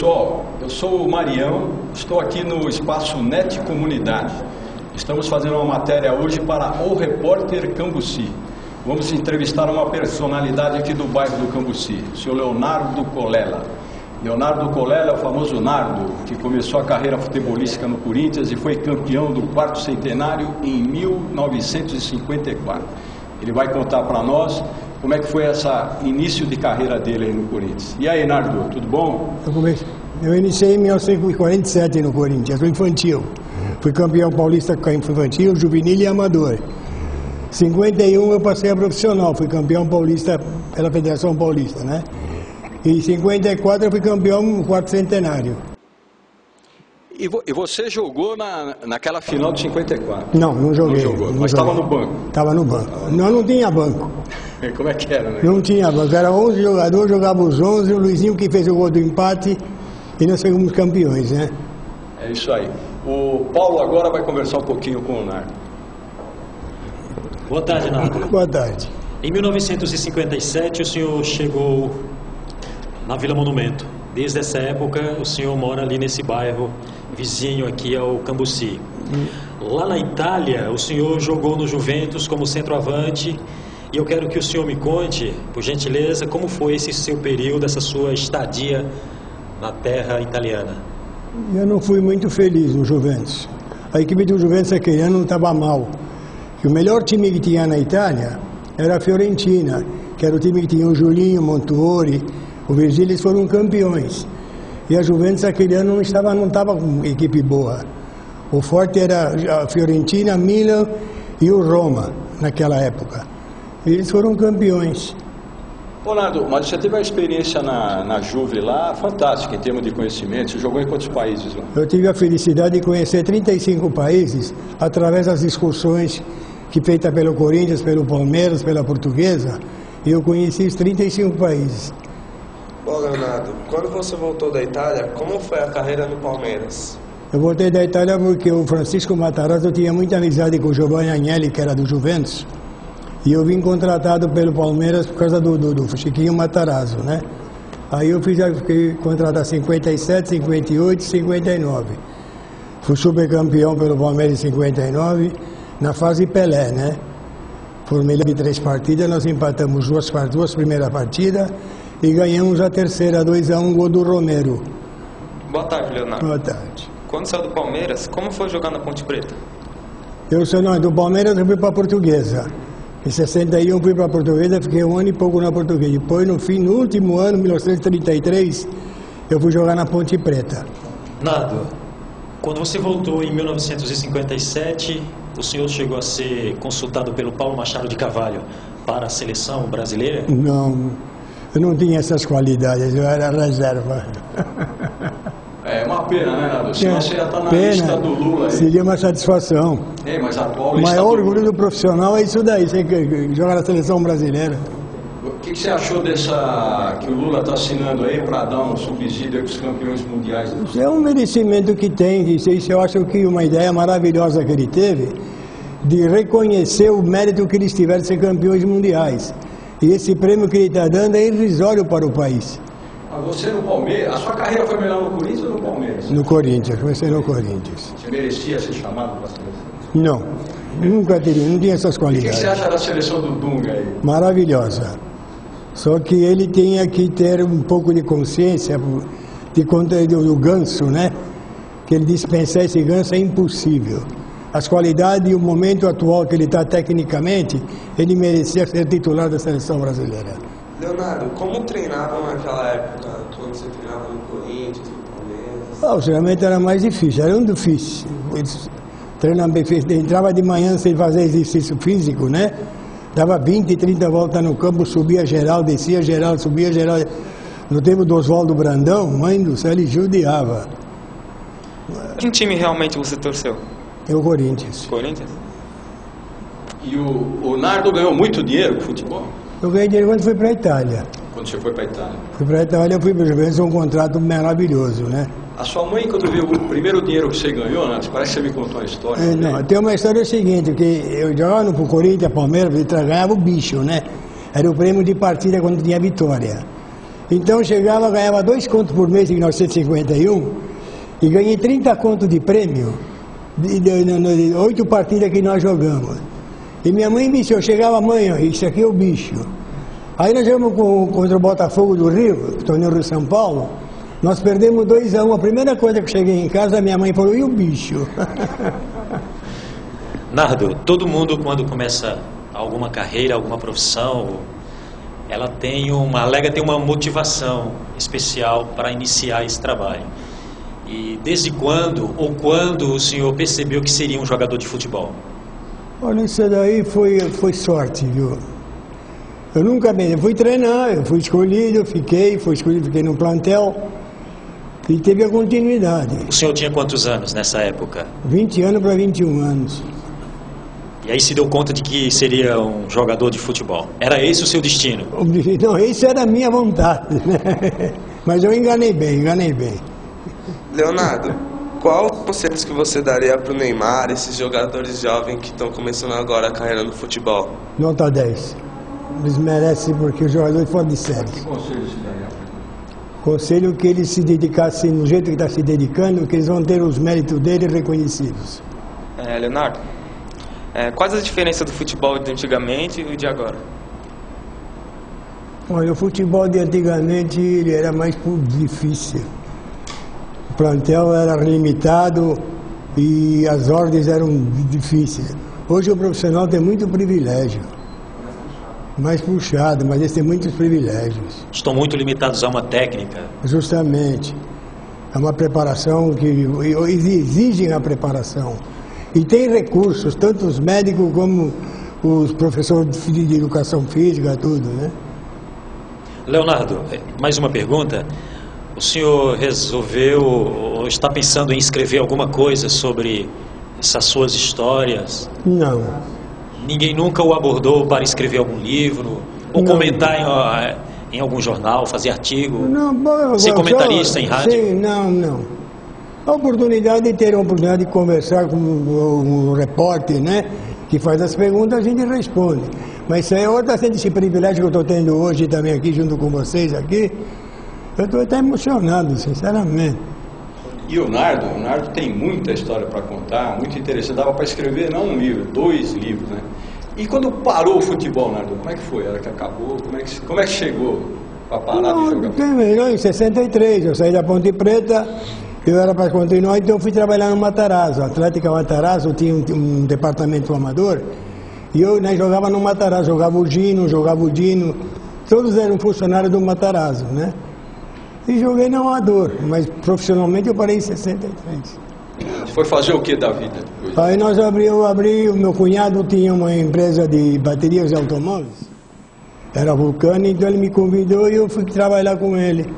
pessoal, eu sou o Marião, estou aqui no espaço NET Comunidade. Estamos fazendo uma matéria hoje para O Repórter Cambuci. Vamos entrevistar uma personalidade aqui do bairro do Cambuci, o senhor Leonardo Colella. Leonardo Colella é o famoso Nardo, que começou a carreira futebolística no Corinthians e foi campeão do quarto centenário em 1954. Ele vai contar para nós como é que foi esse início de carreira dele aí no Corinthians. E aí, Nardo, tudo bom? Eu iniciei em 1947 no Corinthians, no infantil. Fui campeão paulista infantil, juvenil e amador. Em 51 eu passei a profissional, fui campeão paulista pela Federação Paulista, né? E em 54 eu fui campeão no quarto centenário. E você jogou naquela final de 54? Não joguei. Não jogou, mas estava no banco? Estava no banco. Não tinha banco. Como é que era, né? Não tinha banco. Era 11 jogadores, jogava os 11, o Luizinho que fez o gol do empate e nós fomos campeões, né? É isso aí. O Paulo agora vai conversar um pouquinho com o Nardo. Boa tarde, Nardo. Boa tarde. Em 1957 o senhor chegou na Vila Monumento. Desde essa época o senhor mora ali nesse bairro vizinho aqui ao Cambuci. Lá na Itália o senhor jogou no Juventus como centroavante e eu quero que o senhor me conte, por gentileza, como foi esse seu período, essa sua estadia na terra italiana. Eu não fui muito feliz no Juventus. A equipe do Juventus aquele ano não estava mal. E o melhor time que tinha na Itália era a Fiorentina, que era o time que tinha o Julinho, Montuori, o Virgílio, eles foram campeões. E a Juventus aquele ano não estava com equipe boa. O forte era a Fiorentina, Milan e o Roma, naquela época. E eles foram campeões. Ô, Nardo, mas você teve uma experiência na Juve lá fantástica em termos de conhecimento. Você jogou em quantos países lá? Eu tive a felicidade de conhecer 35 países através das excursões que feitas pelo Corinthians, pelo Palmeiras, pela Portuguesa. E eu conheci os 35 países. Bom, Leonardo, quando você voltou da Itália, como foi a carreira no Palmeiras? Eu voltei da Itália porque o Francisco Matarazzo tinha muita amizade com o Giovanni Agnelli, que era do Juventus. E eu vim contratado pelo Palmeiras por causa do Chiquinho Matarazzo, né? Aí eu fiquei contratado em 57, 58 e 59. Fui supercampeão pelo Palmeiras em 59, na fase Pelé, né? Formei de 3 partidas, nós empatamos duas primeiras partidas e ganhamos a terceira, 2-1, gol do Romero. Boa tarde, Leonardo. Boa tarde. Quando saiu do Palmeiras, como foi jogar na Ponte Preta? Do Palmeiras eu fui para a Portuguesa. Em 61 fui para a Portuguesa, fiquei 1 ano e pouco na Portuguesa. Depois, no último ano, 1933, eu fui jogar na Ponte Preta. Nardo, quando você voltou em 1957, o senhor chegou a ser consultado pelo Paulo Machado de Carvalho para a seleção brasileira? Não, eu não tinha essas qualidades, eu era reserva. É uma pena, né, Nardo? Senão você já está na lista do Lula aí. Seria uma satisfação. Mas a atual O lista maior do orgulho Lula. do profissional é isso daí, você joga na seleção brasileira. O que você achou que o Lula está assinando aí para dar um subsídio para os campeões mundiais? Isso é um merecimento que tem, isso eu acho que uma ideia maravilhosa que ele teve de reconhecer o mérito que eles tiveram de ser campeões mundiais. E esse prêmio que ele está dando é irrisório para o país. Mas você no Palmeiras, a sua carreira foi melhor no Corinthians ou no Palmeiras? No Corinthians, comecei no Corinthians. Você merecia ser chamado para a seleção? Não, nunca teria, não tinha essas O que qualidades. você acha da seleção do Dunga aí? Maravilhosa. Só que ele tinha que ter um pouco de consciência de conteúdo do Ganso, né? Que ele dispensar esse Ganso é impossível. As qualidades e o momento atual que ele está tecnicamente, ele merecia ser titular da seleção brasileira. Leonardo, como treinavam naquela época, quando você treinava no Corinthians, no Palmeiras? O treinamento era mais difícil, era um difícil. Eles entrava de manhã sem fazer exercício físico, né? Dava 20, 30 voltas no campo, subia geral, descia geral, subia geral. No tempo do Oswaldo Brandão, mãe do céu, ele judiava. Que time realmente você torceu? É o Corinthians. Corinthians? E o Nardo ganhou muito dinheiro com futebol? Eu ganhei dinheiro quando fui para a Itália. Quando você foi para a Itália? Fui para a Itália, fui para o Juventus, um contrato maravilhoso, né? A sua mãe, quando viu o primeiro dinheiro que você ganhou, né? Parece que você me contou uma história. Não, tem uma história seguinte, que eu jogava no Corinthians, Palmeiras, ganhava o bicho, né? Era o prêmio de partida quando tinha vitória. Então chegava, ganhava 2 contos por mês em 1951 e ganhei 30 contos de prêmio de 8 partidas que nós jogamos. E minha mãe me disse, eu chegava amanhã, isso aqui é o bicho. Aí nós jogamos contra o Botafogo do Rio, torneio Rio São Paulo, nós perdemos 2-1. A primeira coisa que cheguei em casa, minha mãe falou, e o bicho? Nardo, todo mundo quando começa alguma carreira, alguma profissão, ela alega ter uma motivação especial para iniciar esse trabalho. E desde quando ou quando o senhor percebeu que seria um jogador de futebol? Olha, isso daí foi sorte, viu? Eu nunca me... Eu fui treinar, eu fui escolhido, fiquei no plantel e teve a continuidade. O senhor tinha quantos anos nessa época? 20 anos para 21 anos. E aí se deu conta de que seria um jogador de futebol. Era esse o seu destino? Não, isso era a minha vontade, né? Mas eu enganei bem. Leonardo, qual os conselhos que você daria para o Neymar, esses jogadores jovens que estão começando agora a carreira no futebol? Nota 10. Eles merecem porque os jogadores fora de série. Que conselho se daria? Conselho que eles se dedicassem no jeito que está se dedicando, que eles vão ter os méritos deles reconhecidos. Leonardo, quais as diferenças do futebol de antigamente e de agora? Olha, o futebol de antigamente ele era mais difícil. O plantel era limitado e as ordens eram difíceis. Hoje o profissional tem muito privilégio. Mais puxado, mas eles têm muitos privilégios. Estão muito limitados a uma técnica. Justamente. É uma preparação que exigem a preparação. E tem recursos, tanto os médicos como os professores de educação física, tudo, né? Leonardo, mais uma pergunta. O senhor resolveu ou está pensando em escrever alguma coisa sobre essas suas histórias? Não. Ninguém nunca o abordou para escrever algum livro? Ou Não. comentar em algum jornal, fazer artigo? Não, ser comentarista em rádio? Sim, não. A oportunidade de ter a oportunidade de conversar com um repórter, né? Que faz as perguntas, a gente responde. Mas isso é outra, esse privilégio que eu estou tendo hoje também aqui, junto com vocês aqui. Eu estou até emocionado, sinceramente. E o Nardo tem muita história para contar, muito interessante. Dava para escrever não um livro, 2 livros, né? E quando parou o futebol, Nardo, como é que foi? Era que acabou? Como é que chegou para parar de jogar? Em 63, eu saí da Ponte Preta, eu era para continuar, então eu fui trabalhar no Matarazzo. A Atlética Matarazzo tinha um departamento amador, e eu jogava no Matarazzo, jogava o Dino, todos eram funcionários do Matarazzo, né? E joguei no amador, mas profissionalmente eu parei em 63. Você foi fazer o que da vida? Aí eu abri, o meu cunhado tinha uma empresa de baterias de automóveis, era Vulcano, então ele me convidou e eu fui trabalhar com ele.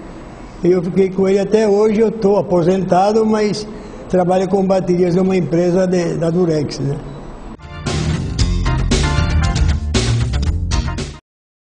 E eu fiquei com ele até hoje, eu estou aposentado, mas trabalho com baterias de uma empresa da Durex, né?